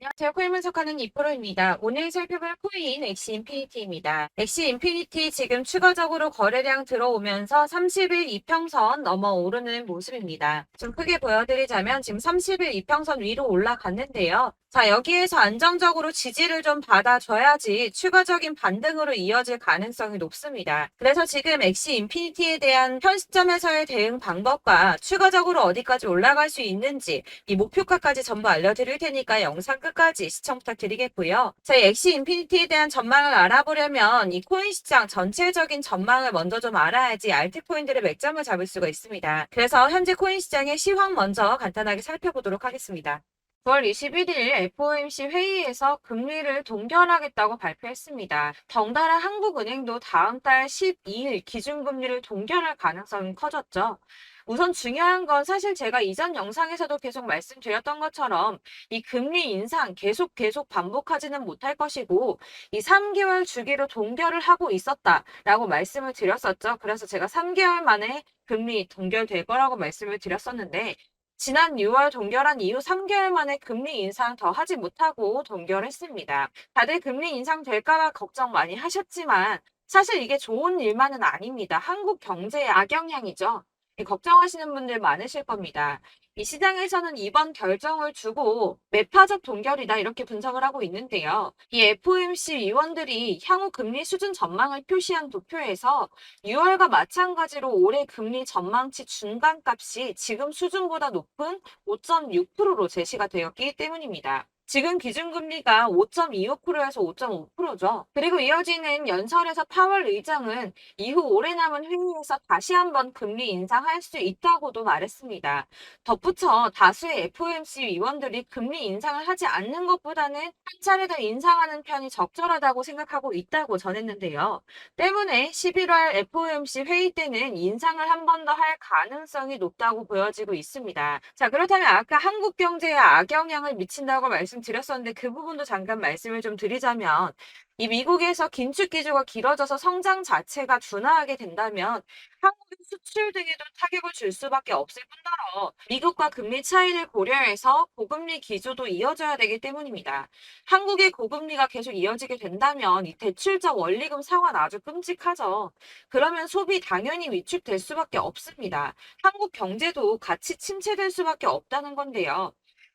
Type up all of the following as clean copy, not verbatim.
안녕하세요. 코인 분석하는 이프로입니다. 오늘 살펴볼 코인 엑시 인피니티입니다. 엑시 인피니티 지금 추가적으로 거래량 들어오면서 30일 이평선 넘어오르는 모습입니다. 좀 크게 보여드리자면 지금 30일 이평선 위로 올라갔는데요. 자, 여기에서 안정적으로 지지를 좀 받아줘야지 추가적인 반등으로 이어질 가능성이 높습니다. 그래서 지금 엑시 인피니티에 대한 현 시점에서의 대응 방법과 추가적으로 어디까지 올라갈 수 있는지 이 목표가까지 전부 알려드릴 테니까 영상 끝까지 시청 부탁드리겠고요. 저희 엑시 인피니티에 대한 전망을 알아보려면 이 코인 시장 전체적인 전망을 먼저 좀 알아야지 알트코인들의 맥점을 잡을 수가 있습니다. 그래서 현재 코인 시장의 시황 먼저 간단하게 살펴보도록 하겠습니다. 9월 21일 FOMC 회의에서 금리를 동결하겠다고 발표했습니다. 덩달아 한국은행도 다음 달 12일 기준금리를 동결할 가능성이 커졌죠. 우선 중요한 건 사실 제가 이전 영상에서도 계속 말씀드렸던 것처럼 이 금리 인상 계속 반복하지는 못할 것이고 이 3개월 주기로 동결을 하고 있었다라고 말씀을 드렸었죠. 그래서 제가 3개월 만에 금리 동결될 거라고 말씀을 드렸었는데 지난 6월 동결한 이후 3개월 만에 금리 인상 더 하지 못하고 동결했습니다. 다들 금리 인상 될까봐 걱정 많이 하셨지만 사실 이게 좋은 일만은 아닙니다. 한국 경제에 악영향이죠. 걱정하시는 분들 많으실 겁니다. 이 시장에서는 이번 결정을 두고 매파적 동결이다 이렇게 분석을 하고 있는데요. 이 FOMC 위원들이 향후 금리 수준 전망을 표시한 도표에서 6월과 마찬가지로 올해 금리 전망치 중간값이 지금 수준보다 높은 5.6%로 제시가 되었기 때문입니다. 지금 기준금리가 5.25%에서 5.5%죠. 그리고 이어지는 연설에서 파월 의장은 이후 오래 남은 회의에서 다시 한번 금리 인상할 수 있다고도 말했습니다. 덧붙여 다수의 FOMC 위원들이 금리 인상을 하지 않는 것보다는 한 차례 더 인상하는 편이 적절하다고 생각하고 있다고 전했는데요. 때문에 11월 FOMC 회의 때는 인상을 한 번 더 할 가능성이 높다고 보여지고 있습니다. 자, 그렇다면 아까 한국 경제에 악영향을 미친다고 말씀드렸었는데 그 부분도 잠깐 말씀을 좀 드리자면 이 미국에서 긴축 기조가 길어져서 성장 자체가 둔화하게 된다면 한국의 수출 등에도 타격을 줄 수밖에 없을 뿐더러 미국과 금리 차이를 고려해서 고금리 기조도 이어져야 되기 때문입니다. 한국의 고금리가 계속 이어지게 된다면 이 대출자 원리금 상환 아주 끔찍하죠. 그러면 소비 당연히 위축될 수밖에 없습니다. 한국 경제도 같이 침체될 수밖에 없다는 건데요.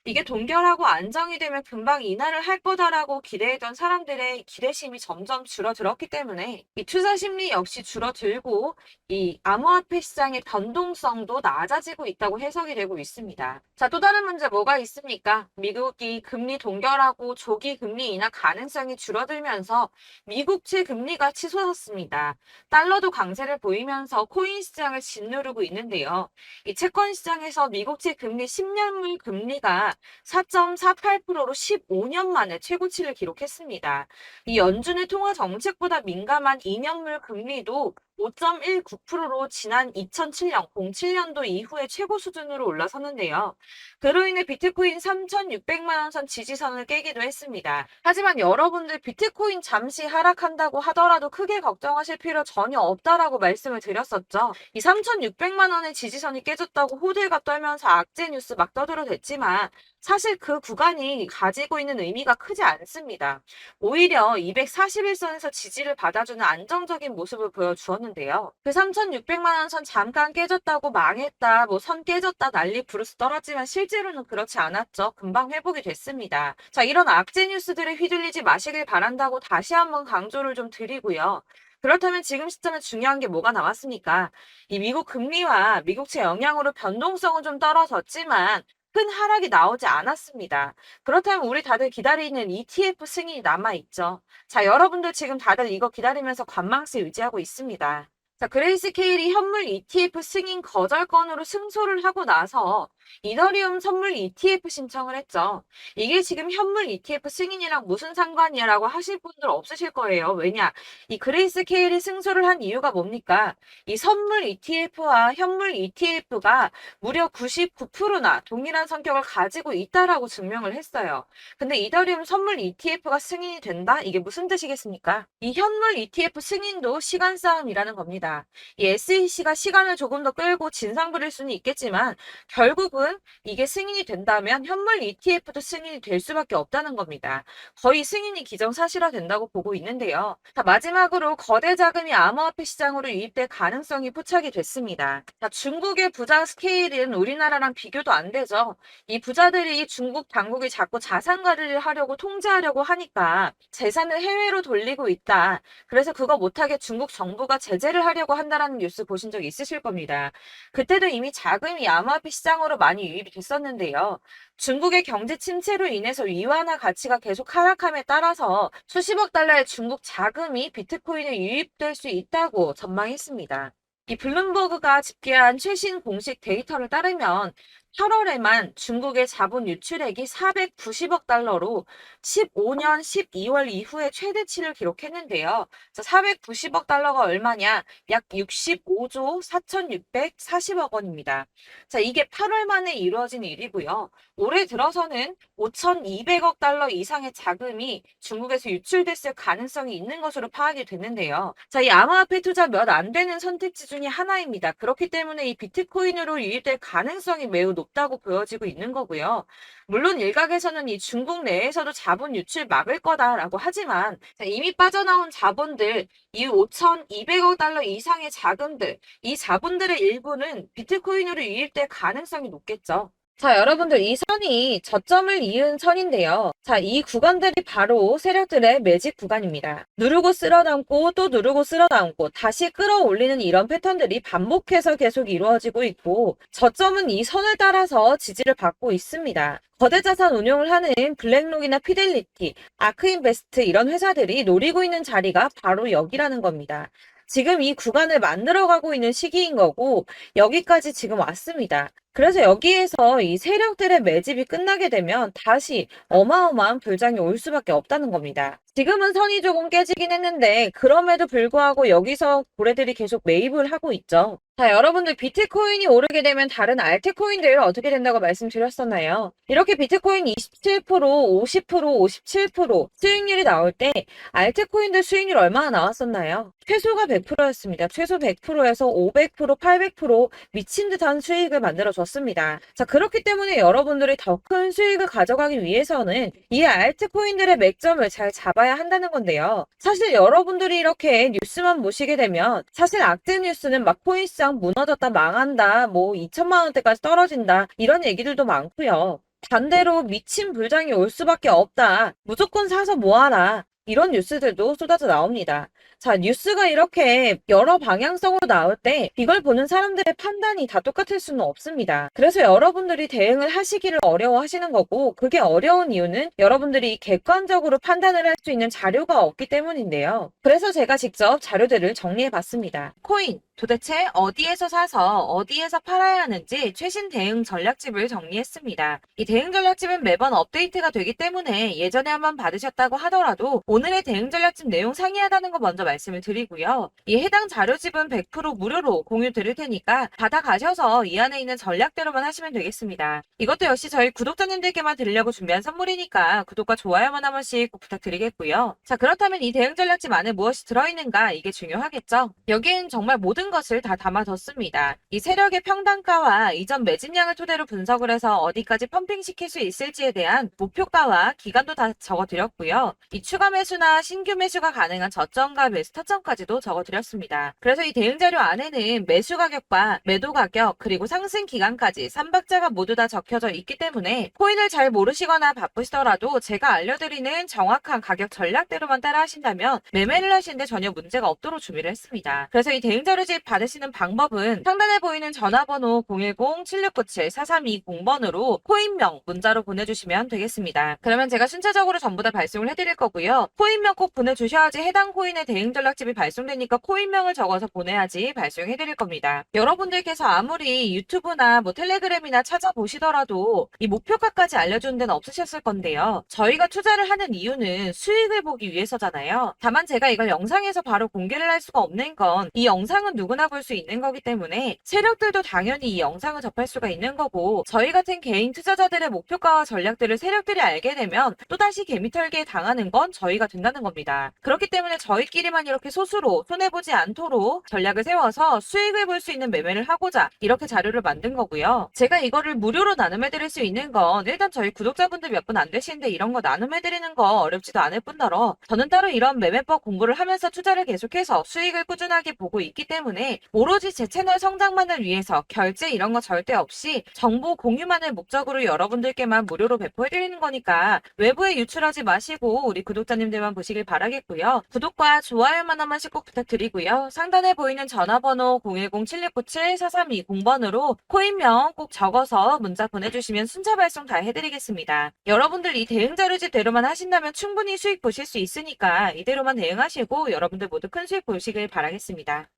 이게 동결하고 안정이 되면 금방 인하를 할 거다라고 기대했던 사람들의 기대심이 점점 줄어들었기 때문에 이 투자 심리 역시 줄어들고 이 암호화폐 시장의 변동성도 낮아지고 있다고 해석이 되고 있습니다. 자, 또 다른 문제 뭐가 있습니까? 미국이 금리 동결하고 조기 금리 인하 가능성이 줄어들면서 미국채 금리가 치솟았습니다. 달러도 강세를 보이면서 코인 시장을 짓누르고 있는데요. 이 채권 시장에서 미국채 금리 10년물 금리가 4.48%로 15년 만에 최고치를 기록했습니다. 이 연준의 통화 정책보다 민감한 2년물 금리도 5.19%로 지난 2007년, 07년도 이후에 최고 수준으로 올라섰는데요. 그로 인해 비트코인 3,600만 원 선 지지선을 깨기도 했습니다. 하지만 여러분들 비트코인 잠시 하락한다고 하더라도 크게 걱정하실 필요 전혀 없다라고 말씀을 드렸었죠. 이 3,600만 원의 지지선이 깨졌다고 호들갑 떨면서 악재 뉴스 막 떠들어댔지만 사실 그 구간이 가지고 있는 의미가 크지 않습니다. 오히려 241선에서 지지를 받아주는 안정적인 모습을 보여주었는데요. 그 3,600만 원 선 잠깐 깨졌다고 망했다, 뭐 선 깨졌다 난리 부르스 떨었지만 실제로는 그렇지 않았죠. 금방 회복이 됐습니다. 자, 이런 악재 뉴스들에 휘둘리지 마시길 바란다고 다시 한번 강조를 좀 드리고요. 그렇다면 지금 시점에 중요한 게 뭐가 남았습니까? 이 미국 금리와 미국채 영향으로 변동성은 좀 떨어졌지만 큰 하락이 나오지 않았습니다. 그렇다면 우리 다들 기다리는 ETF 승인이 남아있죠. 자, 여러분들 지금 다들 이거 기다리면서 관망세 유지하고 있습니다. 자, 그레이스케일이 현물 ETF 승인 거절 건으로 승소를 하고 나서 이더리움 선물 ETF 신청을 했죠. 이게 지금 현물 ETF 승인이랑 무슨 상관이야라고 하실 분들 없으실 거예요. 왜냐? 이 그레이스케일이 승소를 한 이유가 뭡니까? 이 선물 ETF와 현물 ETF가 무려 99%나 동일한 성격을 가지고 있다라고 증명을 했어요. 근데 이더리움 선물 ETF가 승인이 된다? 이게 무슨 뜻이겠습니까? 이 현물 ETF 승인도 시간 싸움이라는 겁니다. 이 SEC가 시간을 조금 더 끌고 진상 부릴 수는 있겠지만 결국 결국은 이게 승인이 된다면 현물 ETF도 승인이 될 수밖에 없다는 겁니다. 거의 승인이 기정사실화 된다고 보고 있는데요. 자, 마지막으로 거대 자금이 암호화폐 시장으로 유입될 가능성이 포착이 됐습니다. 자, 중국의 부자 스케일은 우리나라랑 비교도 안 되죠. 이 부자들이 중국 당국이 자꾸 자산 관리를 하려고 통제하려고 하니까 재산을 해외로 돌리고 있다. 그래서 그거 못하게 중국 정부가 제재를 하려고 한다라는 뉴스 보신 적 있으실 겁니다. 그때도 이미 자금이 암호화폐 시장으로 많이 유입이 됐었는데요. 중국의 경제 침체로 인해서 위안화 가치가 계속 하락함에 따라서 수십억 달러의 중국 자금이 비트코인에 유입될 수 있다고 전망했습니다. 이 블룸버그가 집계한 최신 공식 데이터를 따르면 8월에만 중국의 자본 유출액이 490억 달러로 15년 12월 이후에 최대치를 기록했는데요. 490억 달러가 얼마냐? 약 65조 4,640억 원입니다. 자, 이게 8월 만에 이루어진 일이고요. 올해 들어서는 5,200억 달러 이상의 자금이 중국에서 유출됐을 가능성이 있는 것으로 파악이 됐는데요. 자, 이 암호화폐 투자 몇 안 되는 선택지 중에 하나입니다. 그렇기 때문에 이 비트코인으로 유입될 가능성이 매우 높다고 보여지고 있는 거고요. 물론 일각에서는 이 중국 내에서도 자본 유출 막을 거다라고 하지만 이미 빠져나온 자본들, 이 5,200억 달러 이상의 자금들, 이 자본들의 일부는 비트코인으로 유입될 가능성이 높겠죠. 자, 여러분들 이 선이 저점을 이은 선인데요. 자, 이 구간들이 바로 세력들의 매직 구간입니다. 누르고 쓸어담고 또 누르고 쓸어담고 다시 끌어올리는 이런 패턴들이 반복해서 계속 이루어지고 있고 저점은 이 선을 따라서 지지를 받고 있습니다. 거대 자산 운용을 하는 블랙록이나 피델리티, 아크인베스트 이런 회사들이 노리고 있는 자리가 바로 여기라는 겁니다. 지금 이 구간을 만들어가고 있는 시기인 거고 여기까지 지금 왔습니다. 그래서 여기에서 이 세력들의 매집이 끝나게 되면 다시 어마어마한 불장이 올 수밖에 없다는 겁니다. 지금은 선이 조금 깨지긴 했는데 그럼에도 불구하고 여기서 고래들이 계속 매입을 하고 있죠. 자, 여러분들 비트코인이 오르게 되면 다른 알트코인들 어떻게 된다고 말씀드렸었나요? 이렇게 비트코인 27%, 50%, 57% 수익률이 나올 때 알트코인들 수익률 얼마나 나왔었나요? 최소가 100%였습니다. 최소 100%에서 500%, 800% 미친 듯한 수익을 만들어줬습니다. 자, 그렇기 때문에 여러분들이 더 큰 수익을 가져가기 위해서는 이 알트코인들의 맥점을 잘 잡아야 한다는 건데요. 사실 여러분들이 이렇게 뉴스만 보시게 되면 사실 악재 뉴스는 막 코인시장 무너졌다, 망한다, 뭐 2천만 원대까지 떨어진다 이런 얘기들도 많고요. 반대로 미친 불장이 올 수밖에 없다. 무조건 사서 모아라. 이런 뉴스들도 쏟아져 나옵니다. 자, 뉴스가 이렇게 여러 방향성으로 나올 때 이걸 보는 사람들의 판단이 다 똑같을 수는 없습니다. 그래서 여러분들이 대응을 하시기를 어려워하시는 거고 그게 어려운 이유는 여러분들이 객관적으로 판단을 할 수 있는 자료가 없기 때문인데요. 그래서 제가 직접 자료들을 정리해 봤습니다. 코인 도대체 어디에서 사서 어디에서 팔아야 하는지 최신 대응 전략집을 정리했습니다. 이 대응 전략집은 매번 업데이트가 되기 때문에 예전에 한번 받으셨다고 하더라도 오늘의 대응 전략집 내용 상이하다는 거 먼저 말씀을 드리고요. 이 해당 자료집은 100% 무료로 공유 드릴 테니까 받아가셔서 이 안에 있는 전략대로만 하시면 되겠습니다. 이것도 역시 저희 구독자님들께만 드리려고 준비한 선물이니까 구독과 좋아요만 한 번씩 꼭 부탁드리겠고요. 자, 그렇다면 이 대응 전략집 안에 무엇이 들어있는가 이게 중요하겠죠? 여기엔 정말 모든 것을 다 담아뒀습니다. 이 세력의 평단가와 이전 매집량을 토대로 분석을 해서 어디까지 펌핑시킬 수 있을지에 대한 목표가와 기간도 다 적어드렸고요. 이 추가 매수나 신규 매수가 가능한 저점과 매수 타점까지도 적어드렸습니다. 그래서 이 대응 자료 안에는 매수 가격과 매도 가격 그리고 상승 기간까지 3박자가 모두 다 적혀져 있기 때문에 코인을 잘 모르시거나 바쁘시더라도 제가 알려드리는 정확한 가격 전략대로만 따라 하신다면 매매를 하시는데 전혀 문제가 없도록 준비를 했습니다. 그래서 이 대응 자료집 받으시는 방법은 상단에 보이는 전화번호 010-7697-4320번으로 코인명 문자로 보내주시면 되겠습니다. 그러면 제가 순차적으로 전부 다 발송을 해드릴 거고요. 코인명 꼭 보내주셔야지 해당 코인의 대응 전략집이 발송되니까 코인명을 적어서 보내야지 발송해드릴 겁니다. 여러분들께서 아무리 유튜브나 뭐 텔레그램이나 찾아보시더라도 이 목표가까지 알려주는 데는 없으셨을 건데요. 저희가 투자를 하는 이유는 수익을 보기 위해서잖아요. 다만 제가 이걸 영상에서 바로 공개를 할 수가 없는 건 이 영상은 누구나 볼 수 있는 거기 때문에 세력들도 당연히 이 영상을 접할 수가 있는 거고, 저희 같은 개인 투자자들의 목표가와 전략들을 세력들이 알게 되면 또다시 개미털기에 당하는 건 저희가 된다는 겁니다. 그렇기 때문에 저희끼리만 이렇게 소수로 손해보지 않도록 전략을 세워서 수익을 볼 수 있는 매매를 하고자 이렇게 자료를 만든 거고요. 제가 이거를 무료로 나눔해드릴 수 있는 건 일단 저희 구독자분들 몇 분 안 되시는데 이런 거 나눔해드리는 거 어렵지도 않을 뿐더러 저는 따로 이런 매매법 공부를 하면서 투자를 계속해서 수익을 꾸준하게 보고 있기 때문에 오로지 제 채널 성장만을 위해서 결제 이런 거 절대 없이 정보 공유만을 목적으로 여러분들께만 무료로 배포해드리는 거니까 외부에 유출하지 마시고 우리 구독자님들만 보시길 바라겠고요. 구독과 좋아요만 한 번씩 꼭 부탁드리고요. 상단에 보이는 전화번호 010-7697-4320번으로 코인명 꼭 적어서 문자 보내주시면 순차 발송 다 해드리겠습니다. 여러분들 이 대응 자료집대로만 하신다면 충분히 수익 보실 수 있으니까 이대로만 대응하시고 여러분들 모두 큰 수익 보시길 바라겠습니다.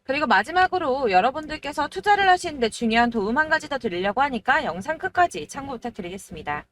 그리고 마지막으로 여러분들께서 투자를 하시는데 중요한 도움 한 가지 더 드리려고 하니까 영상 끝까지 참고 부탁드리겠습니다.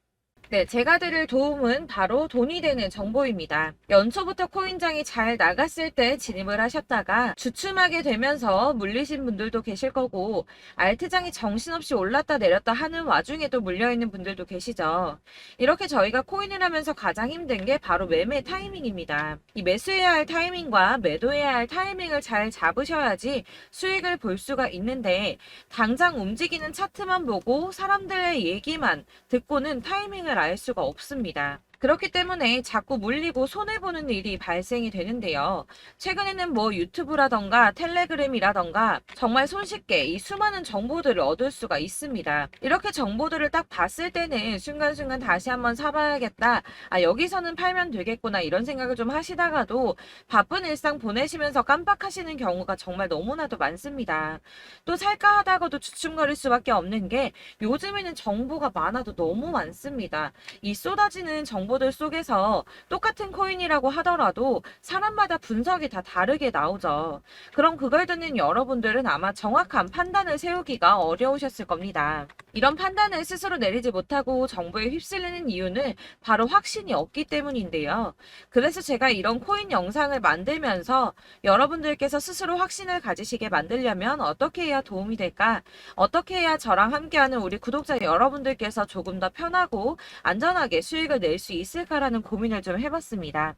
네, 제가 드릴 도움은 바로 돈이 되는 정보입니다. 연초부터 코인장이 잘 나갔을 때 진입을 하셨다가 주춤하게 되면서 물리신 분들도 계실 거고, 알트장이 정신없이 올랐다 내렸다 하는 와중에도 물려있는 분들도 계시죠. 이렇게 저희가 코인을 하면서 가장 힘든 게 바로 매매 타이밍입니다. 이 매수해야 할 타이밍과 매도해야 할 타이밍을 잘 잡으셔야지 수익을 볼 수가 있는데, 당장 움직이는 차트만 보고 사람들의 얘기만 듣고는 타이밍을 알 수가 없습니다. 그렇기 때문에 자꾸 물리고 손해보는 일이 발생이 되는데요. 최근에는 뭐 유튜브라던가 텔레그램이라던가 정말 손쉽게 이 수많은 정보들을 얻을 수가 있습니다. 이렇게 정보들을 딱 봤을 때는 순간순간 다시 한번 사봐야겠다. 아, 여기서는 팔면 되겠구나 이런 생각을 좀 하시다가도 바쁜 일상 보내시면서 깜빡하시는 경우가 정말 너무나도 많습니다. 또 살까 하다가도 주춤거릴 수밖에 없는 게 요즘에는 정보가 많아도 너무 많습니다. 이 쏟아지는 정보들 속에서 똑같은 코인이라고 하더라도 사람마다 분석이 다 다르게 나오죠. 그럼 그걸 듣는 여러분들은 아마 정확한 판단을 세우기가 어려우셨을 겁니다. 이런 판단을 스스로 내리지 못하고 정보에 휩쓸리는 이유는 바로 확신이 없기 때문인데요. 그래서 제가 이런 코인 영상을 만들면서 여러분들께서 스스로 확신을 가지시게 만들려면 어떻게 해야 도움이 될까? 어떻게 해야 저랑 함께하는 우리 구독자 여러분들께서 조금 더 편하고 안전하게 수익을 낼 수 있을까라는 고민을 좀 해봤습니다.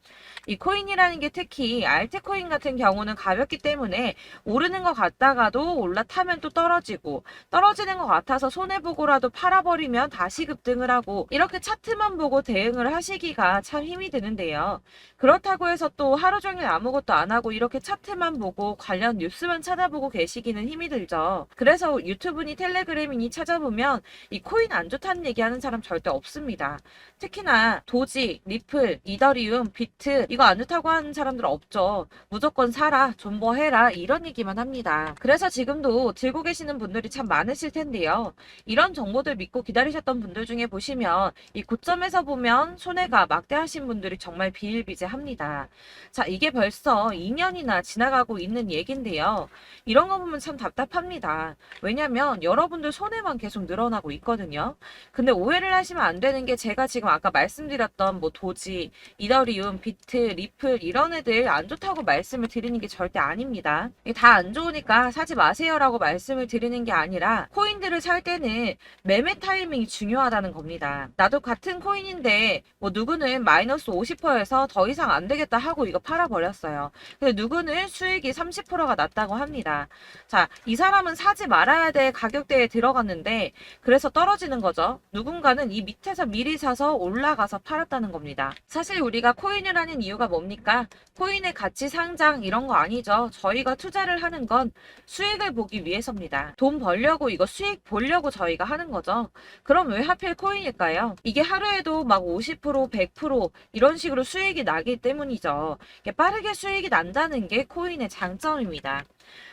이 코인이라는 게 특히 알트코인 같은 경우는 가볍기 때문에 오르는 것 같다가도 올라타면 또 떨어지고, 떨어지는 것 같아서 손해보고라도 팔아버리면 다시 급등을 하고, 이렇게 차트만 보고 대응을 하시기가 참 힘이 드는데요. 그렇다고 해서 또 하루 종일 아무것도 안 하고 이렇게 차트만 보고 관련 뉴스만 찾아보고 계시기는 힘이 들죠. 그래서 유튜브니 텔레그램이니 찾아보면 이 코인 안 좋다는 얘기하는 사람 절대 없습니다. 특히나 도지, 리플, 이더리움, 비트 이거 안 좋다고 하는 사람들 없죠. 무조건 사라, 존버해라 이런 얘기만 합니다. 그래서 지금도 들고 계시는 분들이 참 많으실 텐데요. 이런 정보들 믿고 기다리셨던 분들 중에 보시면 이 고점에서 보면 손해가 막대하신 분들이 정말 비일비재합니다. 자, 이게 벌써 2년이나 지나가고 있는 얘긴데요. 이런 거 보면 참 답답합니다. 왜냐면 여러분들 손해만 계속 늘어나고 있거든요. 근데 오해를 하시면 안 되는 게 제가 지금 아까 말씀드렸던 뭐 도지, 이더리움, 비트, 리플 이런 애들 안 좋다고 말씀을 드리는 게 절대 아닙니다. 다 안 좋으니까 사지 마세요라고 말씀을 드리는 게 아니라 코인들을 살 때는 매매 타이밍이 중요하다는 겁니다. 나도 같은 코인인데 뭐 누구는 마이너스 50%에서 더 이상 안 되겠다 하고 이거 팔아버렸어요. 근데 누구는 수익이 30%가 났다고 합니다. 자, 이 사람은 사지 말아야 될 가격대에 들어갔는데 그래서 떨어지는 거죠. 누군가는 이 밑에서 미리 사서 올라가서 팔았다는 겁니다. 사실 우리가 코인을 하는 이유가 뭡니까? 코인의 가치 상장 이런 거 아니죠. 저희가 투자를 하는 건 수익을 보기 위해서입니다. 돈 벌려고 이거 수익 보려고 저희가 하는 거죠. 그럼 왜 하필 코인일까요? 이게 하루에도 막 50%, 100% 이런 식으로 수익이 나기 때문이죠. 빠르게 수익이 난다는 게 코인의 장점입니다.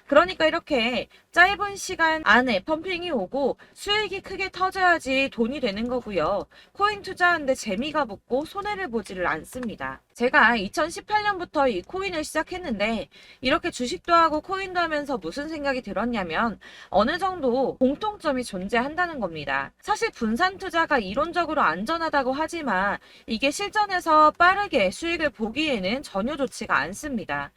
그러니까 이렇게 짧은 시간 안에 펌핑이 오고 수익이 크게 터져야지 돈이 되는 거고요. 코인 투자하는데 재미가 붙고 손해를 보지를 않습니다. 제가 2018년부터 이 코인을 시작했는데 이렇게 주식도 하고 코인도 하면서 무슨 생각이 들었냐면 어느 정도 공통점이 존재한다는 겁니다. 사실 분산 투자가 이론적으로 안전하다고 하지만 이게 실전에서 빠르게 수익을 보기에는 전혀 좋지가 않습니다.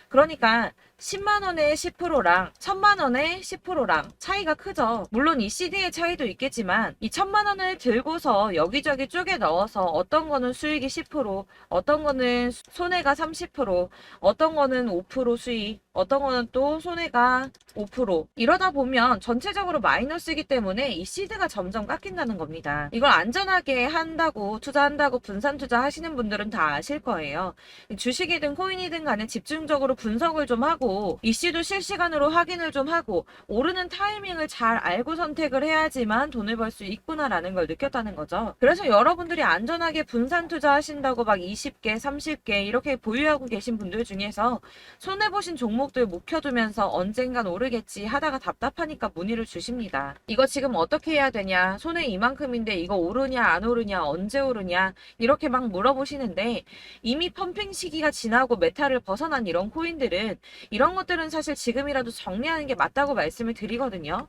그러니까 10만 원의 10%랑 1000만 원의 10%랑 차이가 크죠. 물론 이 CD의 차이도 있겠지만 이 1000만 원을 들고서 여기저기 쪼개 넣어서 어떤 거는 수익이 10%, 어떤 거는 손해가 30%, 어떤 거는 5% 수익, 어떤 거는 또 손해가 5%. 이러다 보면 전체적으로 마이너스이기 때문에 이 시드가 점점 깎인다는 겁니다. 이걸 안전하게 한다고 투자한다고 분산 투자하시는 분들은 다 아실 거예요. 주식이든 코인이든 간에 집중적으로 분석을 좀 하고 이슈도 실시간으로 확인을 좀 하고 오르는 타이밍을 잘 알고 선택을 해야지만 돈을 벌 수 있구나라는 걸 느꼈다는 거죠. 그래서 여러분들이 안전하게 분산 투자하신다고 막 20개, 30개 이렇게 보유하고 계신 분들 중에서 손해보신 종목들 묵혀두면서 언젠간 오르겠지 하다가 답답하니까 문의를 주십니다. 이거 지금 어떻게 해야 되냐? 손해 이만큼인데 이거 오르냐 안 오르냐 언제 오르냐 이렇게 막 물어보시는데 이미 펌핑 시기가 지나고 메타를 벗어난 이런 코인들은 이런 것들은 사실 지금이라도 정리하는 게 맞다고 말씀을 드리거든요.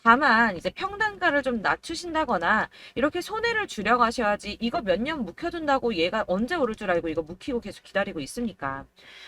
다만 이제 평단가를 좀 낮추신다거나 이렇게 손해를 줄여가셔야지 이거 몇 년 묵혀둔다고 얘가 언제 오를 줄 알고 이거 묵히고 계속 기다리고 있습니까?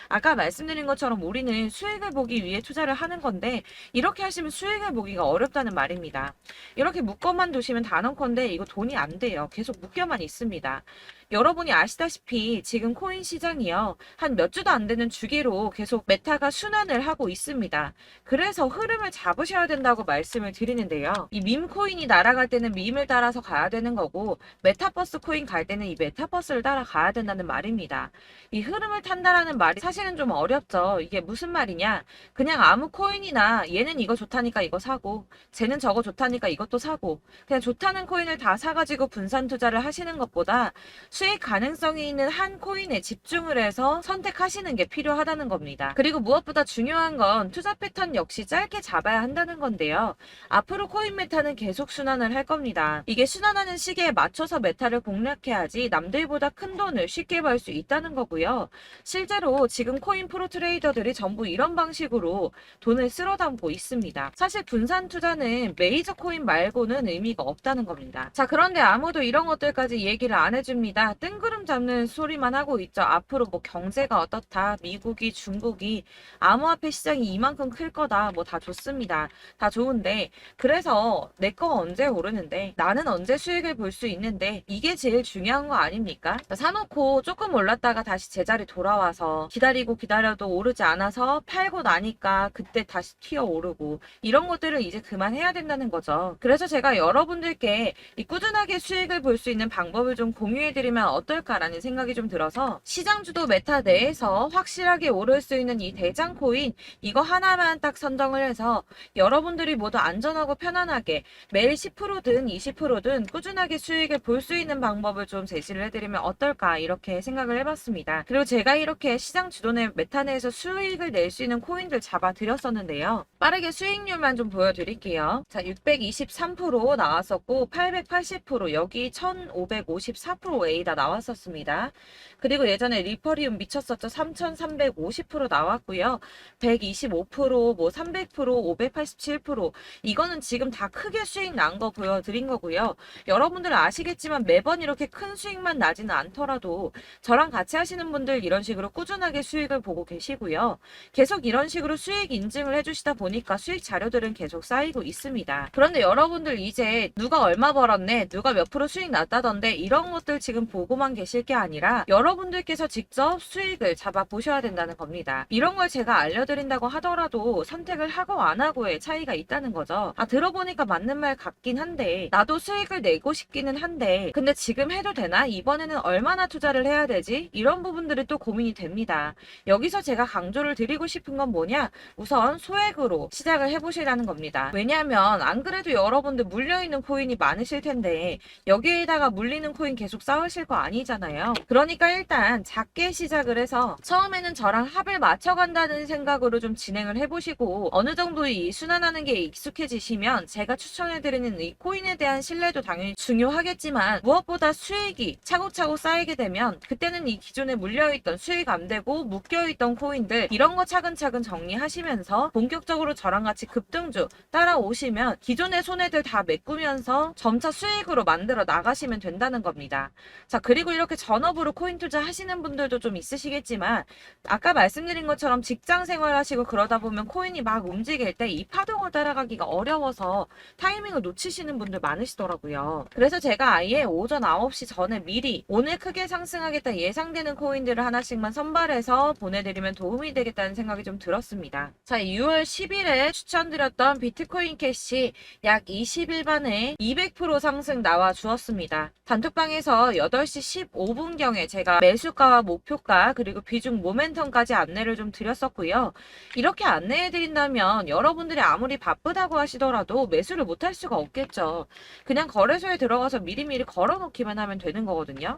아까 말씀드린 것처럼 우리는 수익을 보기 위해 투자를 하는 건데 이렇게 하시면 수익을 보기가 어렵다는 말입니다. 이렇게 묶어만 두시면 단언컨대 이거 돈이 안 돼요. 계속 묶여만 있습니다. 여러분이 아시다시피 지금 코인 시장이요. 한 몇 주도 안 되는 주기로 계속 메타가 순환을 하고 있습니다. 그래서 흐름을 잡으셔야 된다고 말씀을 드리는데요. 이 밈 코인이 날아갈 때는 밈을 따라서 가야 되는 거고 메타버스 코인 갈 때는 이 메타버스를 따라가야 된다는 말입니다. 이 흐름을 탄다라는 말이 사실은 좀 어렵죠. 이게 무슨 말이냐? 그냥 아무 코인이나 얘는 이거 좋다니까 이거 사고 쟤는 저거 좋다니까 이것도 사고 그냥 좋다는 코인을 다 사가지고 분산 투자를 하시는 것보다 수익 가능성이 있는 한 코인에 집중을 해서 선택하시는 게 필요하다는 겁니다. 그리고 무엇보다 중요한 건 투자 패턴 역시 짧게 잡아야 한다는 건데요. 앞으로 코인 메타는 계속 순환을 할 겁니다. 이게 순환하는 시기에 맞춰서 메타를 공략해야지 남들보다 큰 돈을 쉽게 벌 수 있다는 거고요. 실제로 지금 코인 프로 트레이더들이 전부 이런 방식으로 돈을 쓸어 담고 있습니다. 사실 분산 투자는 메이저 코인 말고는 의미가 없다는 겁니다. 자, 그런데 아무도 이런 것들까지 얘기를 안 해줍니다. 뜬구름 잡는 소리만 하고 있죠. 앞으로 뭐 경제가 어떻다, 미국이, 중국이 암호화폐 시장이 이만큼 클 거다, 뭐 다 좋습니다. 다 좋은데 그래서 내 거 언제 오르는데 나는 언제 수익을 볼 수 있는데 이게 제일 중요한 거 아닙니까? 사놓고 조금 올랐다가 다시 제자리 돌아와서 기다리고 기다려도 오르지 않아서 팔고 나니까 그때 다시 튀어 오르고 이런 것들을 이제 그만해야 된다는 거죠. 그래서 제가 여러분들께 이 꾸준하게 수익을 볼 수 있는 방법을 좀 공유해드리면 어떨까라는 생각이 좀 들어서 시장주도 메타 내에서 확실하게 오를 수 있는 이 대장 코인 이거 하나만 딱 선정을 해서 여러분들이 모두 안전하고 편안하게 매일 10%든 20%든 꾸준하게 수익을 볼 수 있는 방법을 좀 제시를 해드리면 어떨까 이렇게 생각을 해봤습니다. 그리고 제가 이렇게 시장 주도내 메타 내에서 수익을 낼 수 있는 코인들 잡아드렸었는데요. 빠르게 수익률만 좀 보여드릴게요. 자, 623% 나왔었고 880% 여기 1554% 다 나왔었습니다. 그리고 예전에 리퍼리움 미쳤었죠. 3350% 나왔고요. 125%, 뭐 300%, 587% 이거는 지금 다 크게 수익 난 거 보여드린 거고요. 여러분들 아시겠지만 매번 이렇게 큰 수익만 나지는 않더라도 저랑 같이 하시는 분들 이런 식으로 꾸준하게 수익을 보고 계시고요. 계속 이런 식으로 수익 인증을 해주시다 보니까 수익 자료들은 계속 쌓이고 있습니다. 그런데 여러분들 이제 누가 얼마 벌었네, 누가 몇 프로 수익 났다던데 이런 것들 지금 보고만 계실 게 아니라 여러분들께서 직접 수익을 잡아 보셔야 된다는 겁니다. 이런 걸 제가 알려드린다고 하더라도 선택을 하고 안 하고의 차이가 있다는 거죠. 아, 들어보니까 맞는 말 같긴 한데 나도 수익을 내고 싶기는 한데 근데 지금 해도 되나? 이번에는 얼마나 투자를 해야 되지? 이런 부분들이 또 고민이 됩니다. 여기서 제가 강조를 드리고 싶은 건 뭐냐? 우선 소액으로 시작을 해보시라는 겁니다. 왜냐하면 안 그래도 여러분들 물려있는 코인이 많으실 텐데 여기에다가 물리는 코인 계속 쌓으실 하실 거 아니잖아요. 그러니까 일단 작게 시작을 해서 처음에는 저랑 합을 맞춰간다는 생각으로 좀 진행을 해보시고 어느 정도 이 순환하는 게 익숙해지시면 제가 추천해드리는 이 코인에 대한 신뢰도 당연히 중요하겠지만 무엇보다 수익이 차곡차곡 쌓이게 되면 그때는 이 기존에 물려있던 수익 안 되고 묶여있던 코인들 이런 거 차근차근 정리하시면서 본격적으로 저랑 같이 급등주 따라오시면 기존의 손해들 다 메꾸면서 점차 수익으로 만들어 나가시면 된다는 겁니다. 자, 그리고 이렇게 전업으로 코인 투자 하시는 분들도 좀 있으시겠지만 아까 말씀드린 것처럼 직장 생활 하시고 그러다 보면 코인이 막 움직일 때 이 파동을 따라가기가 어려워서 타이밍을 놓치시는 분들 많으시더라고요. 그래서 제가 아예 오전 9시 전에 미리 오늘 크게 상승하겠다 예상되는 코인들을 하나씩만 선발해서 보내드리면 도움이 되겠다는 생각이 좀 들었습니다. 자, 6월 10일에 추천드렸던 비트코인 캐시 약 20일 만에 200% 상승 나와 주었습니다. 단톡방에서 8시 15분경에 제가 매수가와 목표가 그리고 비중 모멘텀까지 안내를 좀 드렸었고요. 이렇게 안내해드린다면 여러분들이 아무리 바쁘다고 하시더라도 매수를 못할 수가 없겠죠. 그냥 거래소에 들어가서 미리미리 걸어놓기만 하면 되는 거거든요.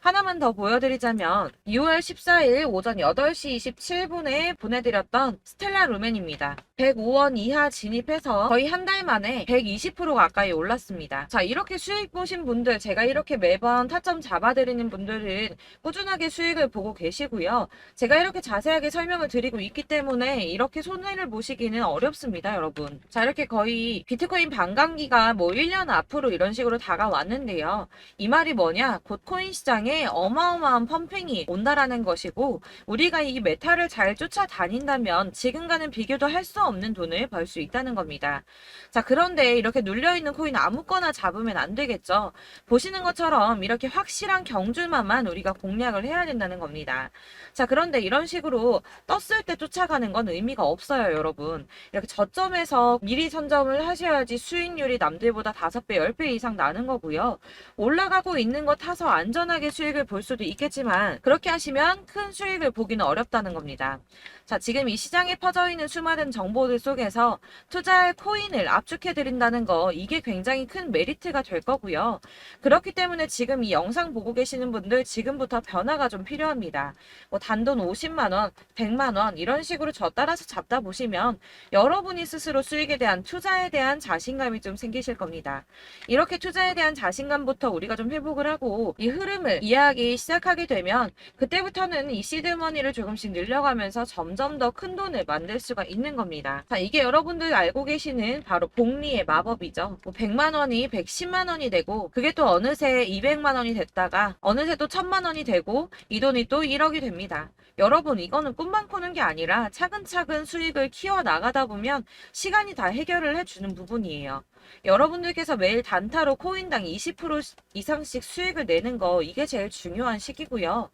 하나만 더 보여드리자면 6월 14일 오전 8시 27분에 보내드렸던 스텔라 루멘입니다. 105원 이하 진입해서 거의 한 달 만에 120% 가까이 올랐습니다. 자, 이렇게 수익 보신 분들, 제가 이렇게 매번 타점 잡아드리는 분들은 꾸준하게 수익을 보고 계시고요. 제가 이렇게 자세하게 설명을 드리고 있기 때문에 이렇게 손해를 보시기는 어렵습니다, 여러분. 자, 이렇게 거의 비트코인 반감기가 뭐 1년 앞으로 이런 식으로 다가왔는데요. 이 말이 뭐냐? 곧 코인 시장에 어마어마한 펌핑이 온다라는 것이고 우리가 이 메타를 잘 쫓아다닌다면 지금과는 비교도 할 수 없는 돈을 벌 수 있다는 겁니다. 자, 그런데 이렇게 눌려있는 코인 아무거나 잡으면 안 되겠죠. 보시는 것처럼 이렇게 확실한 경주만만 우리가 공략을 해야 된다는 겁니다. 자, 그런데 이런 식으로 떴을 때 쫓아가는 건 의미가 없어요, 여러분. 이렇게 저점에서 미리 선점을 하셔야지 수익률이 남들보다 5배, 10배 이상 나는 거고요. 올라가고 있는 거 타서 안전하게 수익을 볼 수도 있겠지만 그렇게 하시면 큰 수익을 보기는 어렵다는 겁니다. 자, 지금 이 시장에 퍼져 있는 수많은 정보들 속에서 투자할 코인을 압축해 드린다는 거 이게 굉장히 큰 메리트가 될 거고요. 그렇기 때문에 지금 이 영상 보고 계시는 분들 지금부터 변화가 좀 필요합니다. 뭐 단돈 50만 원, 100만 원 이런 식으로 저 따라서 잡다 보시면 여러분이 스스로 수익에 대한 투자에 대한 자신감이 좀 생기실 겁니다. 이렇게 투자에 대한 자신감부터 우리가 좀 회복을 하고 이 흐름을 이해하기 시작하게 되면 그때부터는 이 시드머니를 조금씩 늘려가면서 점점 더 큰 돈을 만들 수가 있는 겁니다. 자, 이게 여러분들 알고 계시는 바로 복리의 마법이죠. 뭐 100만 원이 110만 원이 되고 그게 또 어느새 200만 원이 됐다가 어느새 또 1000만 원이 되고 이 돈이 또 1억이 됩니다. 여러분, 이거는 꿈만 꾸는 게 아니라 차근차근 수익을 키워 나가다 보면 시간이 다 해결을 해주는 부분이에요. 여러분들께서 매일 단타로 코인당 20% 이상씩 수익을 내는 거 이게 제일 중요한 시기고요.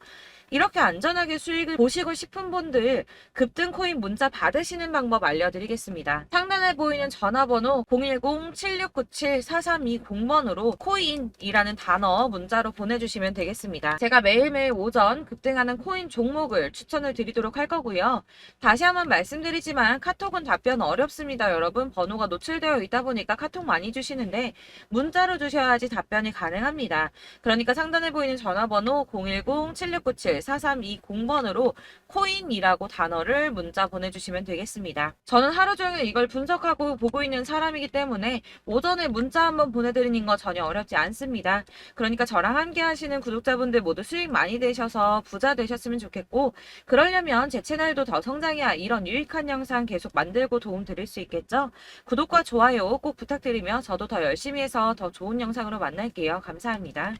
이렇게 안전하게 수익을 보시고 싶은 분들 급등 코인 문자 받으시는 방법 알려드리겠습니다. 상단에 보이는 전화번호 010-7697-4320번으로 코인이라는 단어 문자로 보내주시면 되겠습니다. 제가 매일매일 오전 급등하는 코인 종목을 추천을 드리도록 할 거고요. 다시 한번 말씀드리지만 카톡은 답변 어렵습니다. 여러분, 번호가 노출되어 있다 보니까 카톡 많이 주시는데 문자로 주셔야지 답변이 가능합니다. 그러니까 상단에 보이는 전화번호 010-7697-4320번으로 코인이라고 단어를 문자 보내주시면 되겠습니다. 저는 하루 종일 이걸 분석하고 보고 있는 사람이기 때문에 오전에 문자 한번 보내드리는 거 전혀 어렵지 않습니다. 그러니까 저랑 함께 하시는 구독자분들 모두 수익 많이 되셔서 부자 되셨으면 좋겠고 그러려면 제 채널도 더 성장해야 이런 유익한 영상 계속 만들고 도움 드릴 수 있겠죠? 구독과 좋아요 꼭 부탁드리며 저도 더 열심히 해서 더 좋은 영상으로 만날게요. 감사합니다.